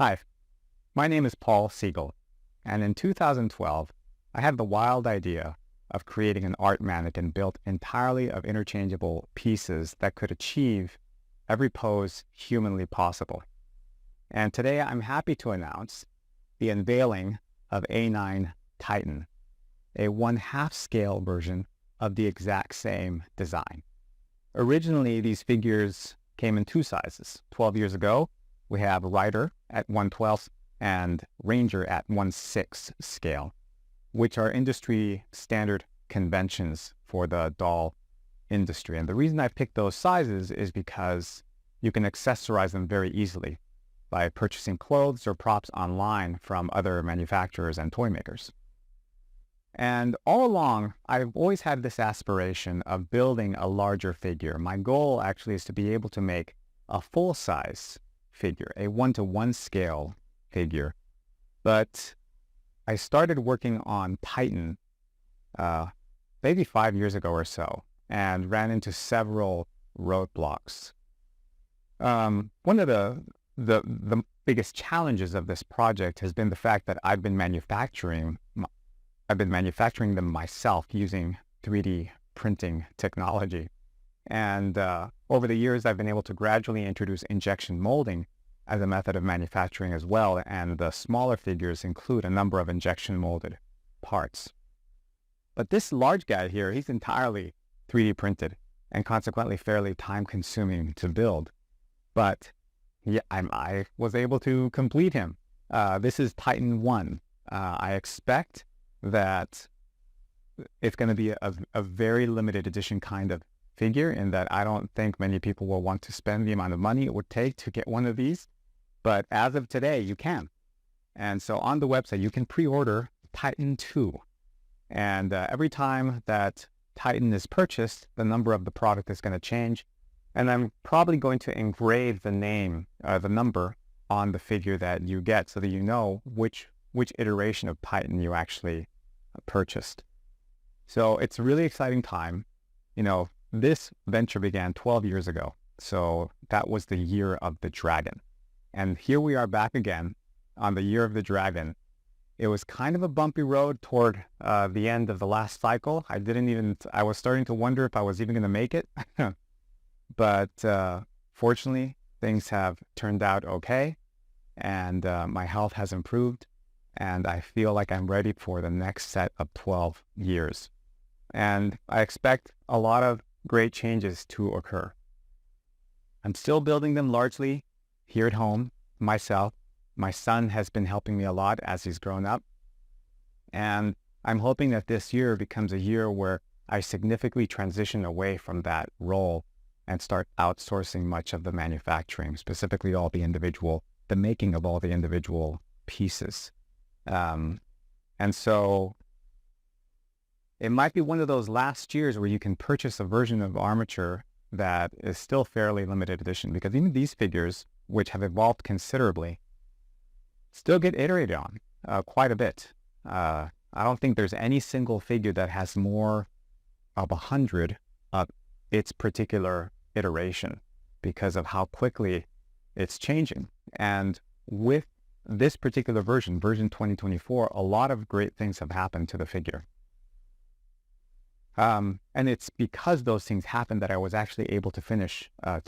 Hi, my name is Paul Siegel, and in 2012, I had the wild idea of creating an art mannequin built entirely of interchangeable pieces that could achieve every pose humanly possible. And today I'm happy to announce the unveiling of A9TITAN, a 1/2 scale version of the exact same design. Originally, these figures came in two sizes. 12 years ago, we have Rider at 1/12 and Ranger at 1/6 scale, which are industry standard conventions for the doll industry. And the reason I picked those sizes is because you can accessorize them very easily by purchasing clothes or props online from other manufacturers and toy makers. And all along, I've always had this aspiration of building a larger figure. My goal actually is to be able to make a full-size figure, a 1-to-1 scale figure. But I started working on Titan maybe 5 years ago or so and ran into several roadblocks. One of the biggest challenges of this project has been the fact that I've been manufacturing them myself using 3D printing technology. And over the years, I've been able to gradually introduce injection molding as a method of manufacturing as well. And the smaller figures include a number of injection molded parts. But this large guy here, he's entirely 3D printed and consequently fairly time consuming to build. But yeah, I was able to complete him. This is Titan 1. I expect that it's going to be a very limited edition kind of figure, in that I don't think many people will want to spend the amount of money it would take to get one of these. But as of today, you can. And so on the website, you can pre-order Titan 2. And every time that Titan is purchased, the number of the product is going to change. And I'm probably going to engrave the name, the number on the figure that you get, so that you know which iteration of Titan you actually purchased. So it's a really exciting time. You know, this venture began 12 years ago. So that was the year of the dragon. And here we are back again on the year of the dragon. It was kind of a bumpy road toward the end of the last cycle. I was starting to wonder if I was even going to make it. But fortunately, things have turned out okay. And my health has improved. And I feel like I'm ready for the next set of 12 years. And I expect a lot of great changes to occur. I'm still building them largely here at home, myself. My son has been helping me a lot as he's grown up. And I'm hoping that this year becomes a year where I significantly transition away from that role and start outsourcing much of the manufacturing, specifically the making of all the individual pieces. And so it might be one of those last years where you can purchase a version of Armature that is still fairly limited edition, because even these figures, which have evolved considerably, still get iterated on quite a bit. I don't think there's any single figure that has more of 100 of its particular iteration, because of how quickly it's changing. And with this particular version 2024, a lot of great things have happened to the figure. And it's because those things happened that I was actually able to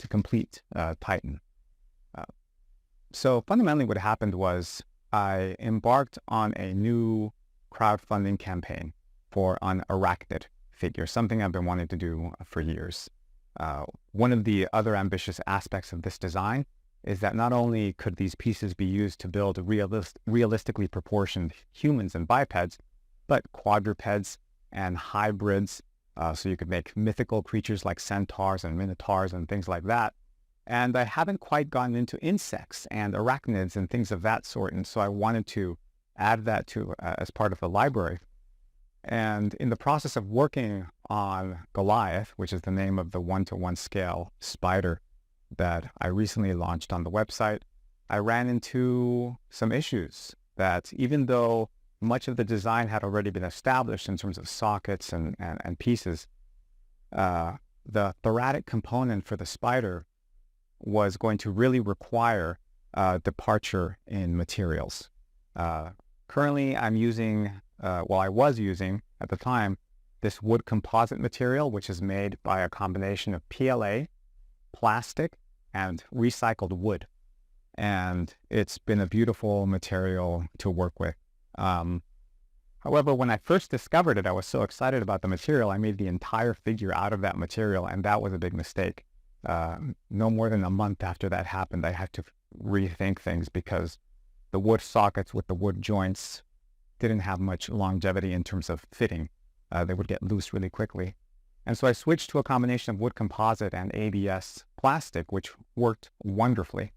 complete Titan. So fundamentally what happened was I embarked on a new crowdfunding campaign for an arachnid figure, something I've been wanting to do for years. One of the other ambitious aspects of this design is that not only could these pieces be used to build realistically proportioned humans and bipeds, but quadrupeds and hybrids. So you could make mythical creatures like centaurs and minotaurs and things like that. And I haven't quite gotten into insects and arachnids and things of that sort. And so I wanted to add that to as part of the library. And in the process of working on Goliath, which is the name of the 1-to-1 scale spider that I recently launched on the website, I ran into some issues that, even though much of the design had already been established in terms of sockets and pieces, the thoracic component for the spider was going to really require departure in materials. Currently, I'm using, I was using at the time, this wood composite material, which is made by a combination of PLA, plastic, and recycled wood. And it's been a beautiful material to work with. However, when I first discovered it, I was so excited about the material, I made the entire figure out of that material, and that was a big mistake. No more than a month after that happened, I had to rethink things because the wood sockets with the wood joints didn't have much longevity in terms of fitting. They would get loose really quickly. And so I switched to a combination of wood composite and ABS plastic, which worked wonderfully.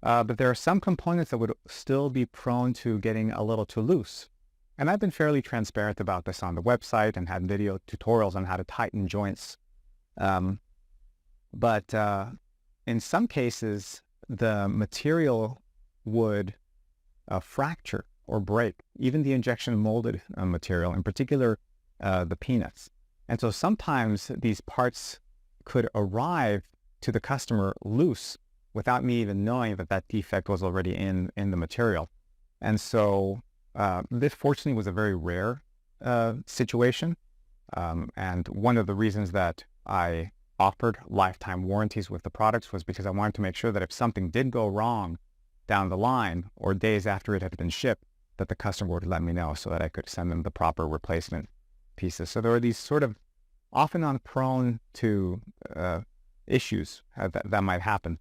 But there are some components that would still be prone to getting a little too loose. And I've been fairly transparent about this on the website and had video tutorials on how to tighten joints. But in some cases, the material would fracture or break, even the injection molded material, in particular the peanuts. And so sometimes these parts could arrive to the customer loose without me even knowing that that defect was already in the material. And so this fortunately was a very rare situation. And one of the reasons that I offered lifetime warranties with the products was because I wanted to make sure that if something did go wrong down the line or days after it had been shipped, that the customer would let me know so that I could send them the proper replacement pieces. So there are these sort of often prone to issues that might happen.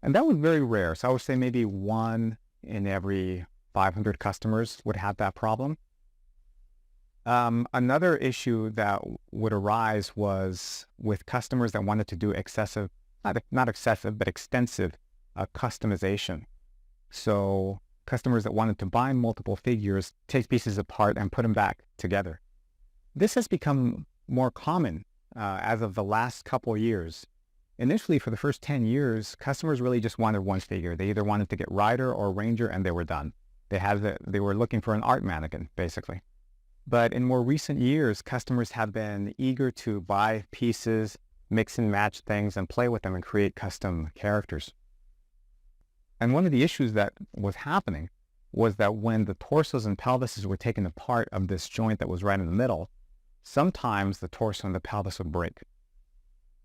And that was very rare. So I would say maybe 1 in every 500 customers would have that problem. Another issue that would arise was with customers that wanted to do excessive, not excessive, but extensive customization. So customers that wanted to buy multiple figures, take pieces apart and put them back together. This has become more common as of the last couple of years. Initially, for the first 10 years, customers really just wanted one figure. They either wanted to get Rider or Ranger and they were done. They were looking for an art mannequin, basically. But in more recent years, customers have been eager to buy pieces, mix and match things, and play with them and create custom characters. And one of the issues that was happening was that when the torsos and pelvises were taken apart of this joint that was right in the middle, sometimes the torso and the pelvis would break.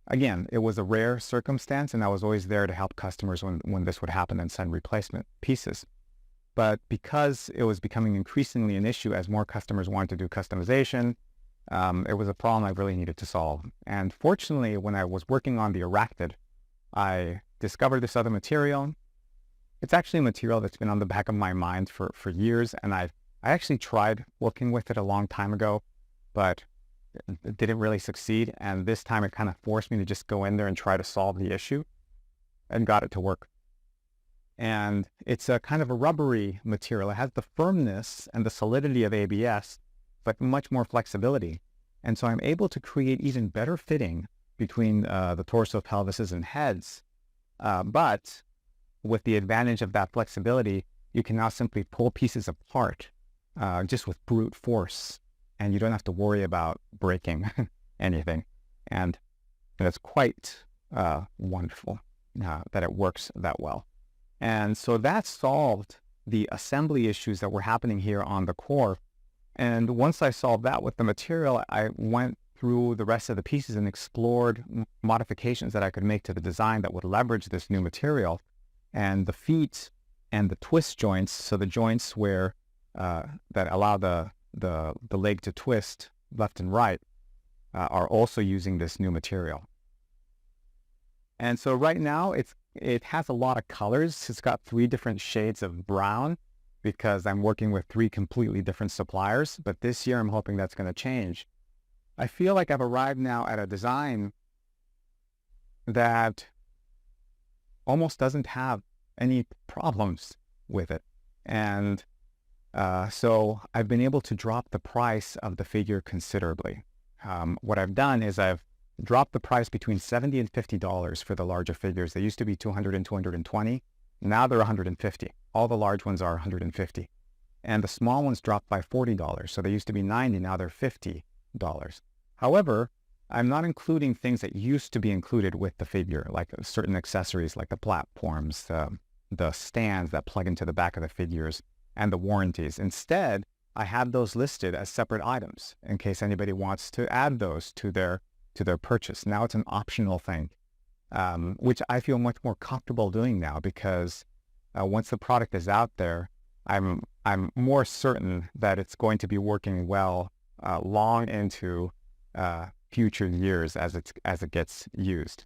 Again, it was a rare circumstance, and I was always there to help customers when this would happen and send replacement pieces. But because it was becoming increasingly an issue as more customers wanted to do customization, it was a problem I really needed to solve. And fortunately, when I was working on the Arachnid, I discovered this other material. It's actually a material that's been on the back of my mind for years, and I actually tried working with it a long time ago, but it didn't really succeed. And this time it kind of forced me to just go in there and try to solve the issue, and got it to work. And it's a kind of a rubbery material. It has the firmness and the solidity of ABS, but much more flexibility. And so I'm able to create even better fitting between the torso, pelvises, and heads. But with the advantage of that flexibility, you can now simply pull pieces apart just with brute force, and you don't have to worry about breaking anything. And it's quite wonderful that it works that well. And so that solved the assembly issues that were happening here on the core. And once I solved that with the material, I went through the rest of the pieces and explored modifications that I could make to the design that would leverage this new material. And the feet and the twist joints, so the joints where that allow the leg to twist left and right, are also using this new material. And so right now it has a lot of colors. It's got 3 different shades of brown because I'm working with 3 completely different suppliers. But this year I'm hoping that's going to change. I feel like I've arrived now at a design that almost doesn't have any problems with it. And so I've been able to drop the price of the figure considerably. What I've done is I've dropped the price between $70 and $50 for the larger figures. They used to be $200 and $220. Now they're $150. All the large ones are $150. And the small ones dropped by $40. So they used to be $90, now they're $50. However, I'm not including things that used to be included with the figure, like certain accessories like the platforms, the stands that plug into the back of the figures and the warranties. Instead, I have those listed as separate items in case anybody wants to add those to their purchase. Now it's an optional thing, which I feel much more comfortable doing now because once the product is out there, I'm more certain that it's going to be working well long into future years as it gets used.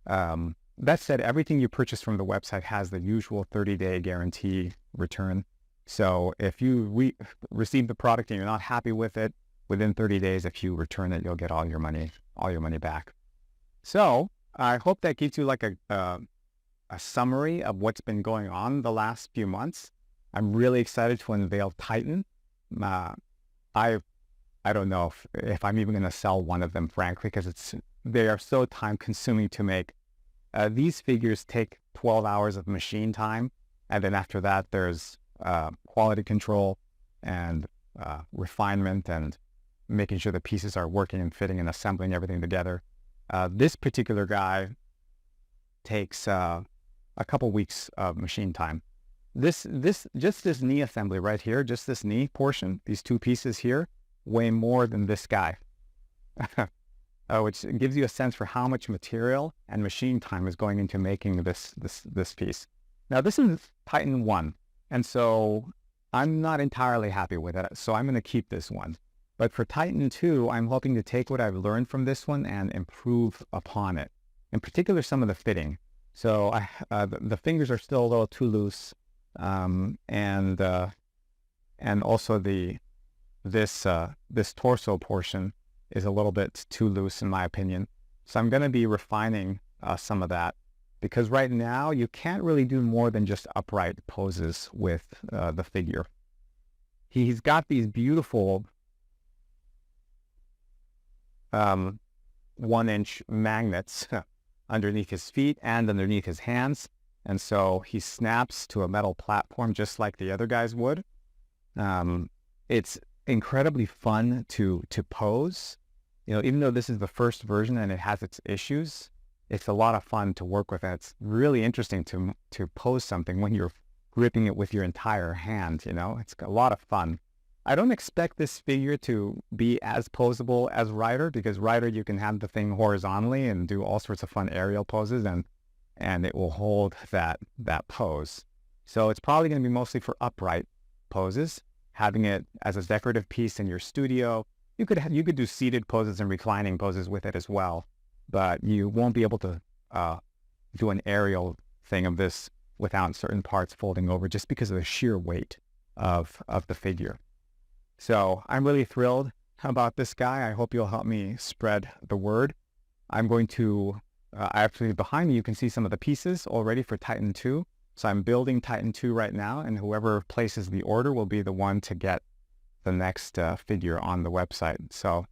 That said, everything you purchase from the website has the usual 30-day guarantee return. So if you receive the product and you're not happy with it, within 30 days, if you return it, you'll get all your money back. So I hope that gives you like a summary of what's been going on the last few months. I'm really excited to unveil Titan. I don't know if I'm even going to sell one of them, frankly, because they are so time consuming to make. These figures take 12 hours of machine time. And then after that, there's quality control and refinement and making sure the pieces are working and fitting and assembling everything together. This particular guy takes a couple weeks of machine time. Just this knee assembly right here, just this knee portion, these two pieces here, weigh more than this guy, which gives you a sense for how much material and machine time is going into making this piece. Now this is Titan 1, and so I'm not entirely happy with it, so I'm going to keep this one. But for Titan 2, I'm hoping to take what I've learned from this one and improve upon it. In particular, some of the fitting. So the fingers are still a little too loose, and also this torso portion is a little bit too loose in my opinion. So I'm going to be refining some of that, because right now you can't really do more than just upright poses with the figure. He's got these beautiful 1-inch magnets underneath his feet and underneath his hands. And so he snaps to a metal platform just like the other guys would. It's incredibly fun to pose. You know, even though this is the first version and it has its issues, it's a lot of fun to work with. And it's really interesting to pose something when you're gripping it with your entire hand, you know. It's a lot of fun. I don't expect this figure to be as posable as Rider, because Rider you can have the thing horizontally and do all sorts of fun aerial poses, and it will hold that pose. So it's probably going to be mostly for upright poses, having it as a decorative piece in your studio. You could do seated poses and reclining poses with it as well, but you won't be able to do an aerial thing of this without certain parts folding over, just because of the sheer weight of the figure. So I'm really thrilled about this guy. I hope you'll help me spread the word. I'm going to, actually behind me you can see some of the pieces already for Titan 2. So I'm building Titan 2 right now, and whoever places the order will be the one to get the next figure on the website. So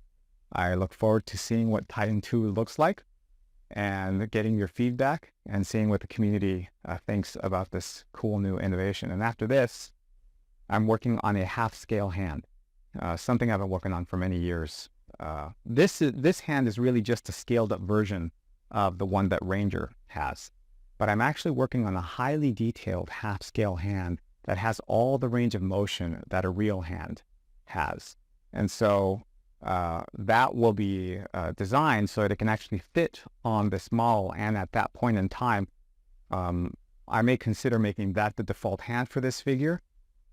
I look forward to seeing what Titan 2 looks like and getting your feedback and seeing what the community thinks about this cool new innovation. And after this, I'm working on a half-scale hand. Something I've been working on for many years. This hand is really just a scaled up version of the one that Ranger has. But I'm actually working on a highly detailed half-scale hand that has all the range of motion that a real hand has. And so that will be designed so that it can actually fit on this model. And at that point in time, I may consider making that the default hand for this figure,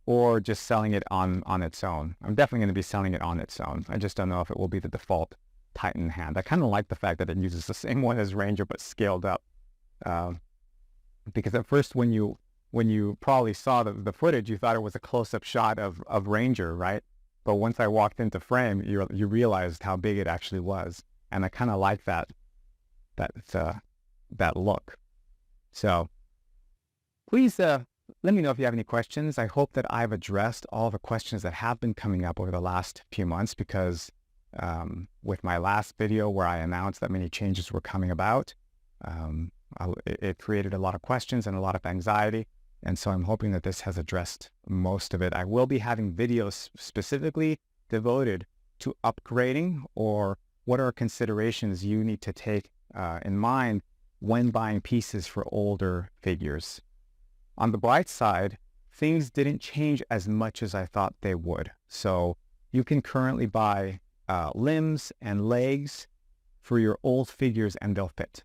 or just selling it on its own. I'm definitely going to be selling it on its own. I just don't know if it will be the default Titan hand. I kind of like the fact that it uses the same one as Ranger, but scaled up. Because at first, when you probably saw the footage, you thought it was a close-up shot of Ranger, right? But once I walked into frame, you realized how big it actually was. And I kind of like that look. So please, let me know if you have any questions. I hope that I've addressed all the questions that have been coming up over the last few months, because with my last video where I announced that many changes were coming about, it created a lot of questions and a lot of anxiety. And so I'm hoping that this has addressed most of it. I will be having videos specifically devoted to upgrading, or what are considerations you need to take in mind when buying pieces for older figures. On the bright side, things didn't change as much as I thought they would. So you can currently buy limbs and legs for your old figures and they'll fit.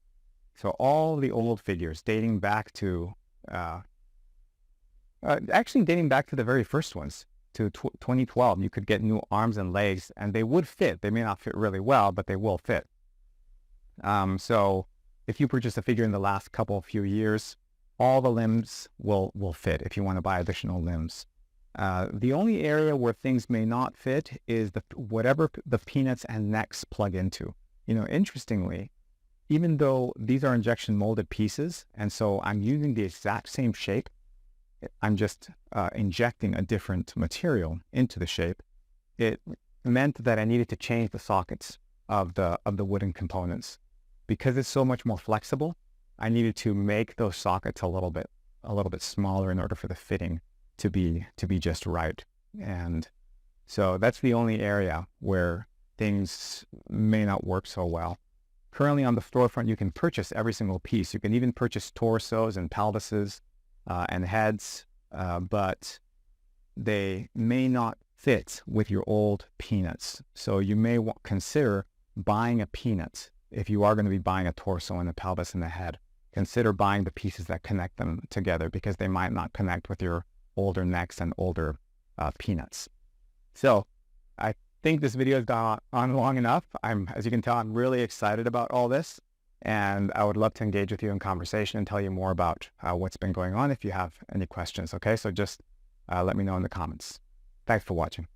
So all the old figures dating back to, actually dating back to the very first ones, to 2012, you could get new arms and legs and they would fit. They may not fit really well, but they will fit. So if you purchase a figure in the last few years, all the limbs will fit if you want to buy additional limbs. The only area where things may not fit is whatever the peanuts and necks plug into. You know, interestingly, even though these are injection molded pieces, and so I'm using the exact same shape, I'm just injecting a different material into the shape, it meant that I needed to change the sockets of the wooden components. Because it's so much more flexible, I needed to make those sockets a little bit smaller in order for the fitting to be just right. And so that's the only area where things may not work so well. Currently on the storefront, you can purchase every single piece. You can even purchase torsos and pelvises and heads, but they may not fit with your old peanuts. So you may consider buying a peanut. If you are going to be buying a torso and a pelvis and a head, consider buying the pieces that connect them together because they might not connect with your older necks and older peanuts. So I think this video has gone on long enough. As you can tell, I'm really excited about all this, and I would love to engage with you in conversation and tell you more about what's been going on if you have any questions. Okay, so just let me know in the comments. Thanks for watching.